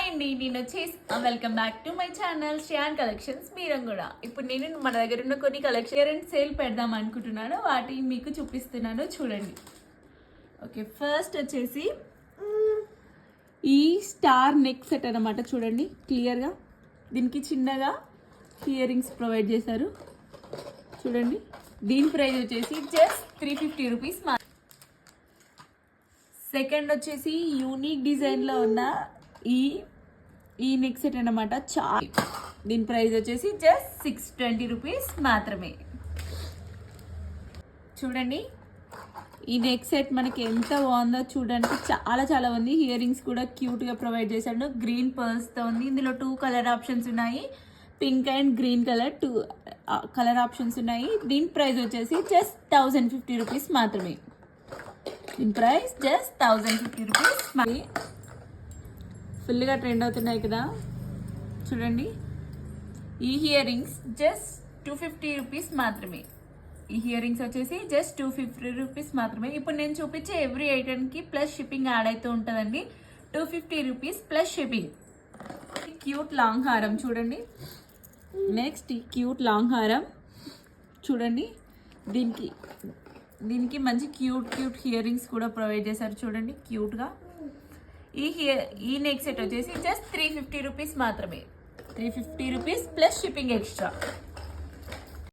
అండి, నేను వచ్చేసి welcome back to my channel శ్యాన్ కలెక్షన్స్ మీరంగూడ. ఇప్పుడు నేను మన దగ్గర ఉన్న కొన్ని కలెక్షన్ సేల్ పెడదాం అనుకుంటున్నాను, వాటి మీకు చూపిస్తున్నాను చూడండి. ఓకే, ఫస్ట్ వచ్చేసి ఈ స్టార్ నెక్ సెట్ అన్నమాట. చూడండి క్లియర్గా, దీనికి చిన్నగా ఇయర్ రింగ్స్ ప్రొవైడ్ చేశారు. చూడండి, దీని ప్రైస్ వచ్చేసి జస్ట్ 350 రూపీస్. సెకండ్ వచ్చేసి యూనిక్ డిజైన్లో ఉన్న ఈ నెక్ సెట్ అన్నమాట. దీని ప్రైస్ వచ్చేసి జస్ట్ 620 రూపీస్ మాత్రమే. చూడండి, ఈ నెక్ సెట్ మనకి ఎంత బాగుందో చూడడానికి చాలా చాలా ఉంది. ఇయర్ రింగ్స్ కూడా క్యూట్గా ప్రొవైడ్ చేశాడు. గ్రీన్ పర్ల్స్తో ఉంది. ఇందులో 2 కలర్ ఆప్షన్స్ ఉన్నాయి, pink and green colour 2 colour options ఉన్నాయి. దీని ప్రైస్ వచ్చేసి జస్ట్ 1050 రూపీస్ మాత్రమే. దీని ప్రైస్ జస్ట్ 1050 రూపీస్. మరి ఫుల్గా ట్రెండ్ అవుతున్నాయి కదా, చూడండి. ఈ ఇయర్ రింగ్స్ జస్ట్ 250 రూపీస్ మాత్రమే. ఈ ఇయర్ రింగ్స్ వచ్చేసి జస్ట్ 250 రూపీస్ మాత్రమే. ఇప్పుడు నేను చూపించే ఎవ్రీ ఐటెంకి ప్లస్ షిప్పింగ్ యాడ్ అవుతూ ఉంటుందండి. 250 rupees plus shipping. Cute long హారం చూడండి. నెక్స్ట్ ఈ క్యూట్ లాంగ్ హారం చూడండి. దీనికి మంచి క్యూట్ ఇయర్ రింగ్స్ కూడా ప్రొవైడ్ చేశారు. చూడండి క్యూట్గా. ఈ నెక్ సెట్ వచ్చేసి జస్ట్ 350 రూపీస్ మాత్రమే. 350 రూపీస్ ప్లస్ షిప్పింగ్ ఎక్స్ట్రా.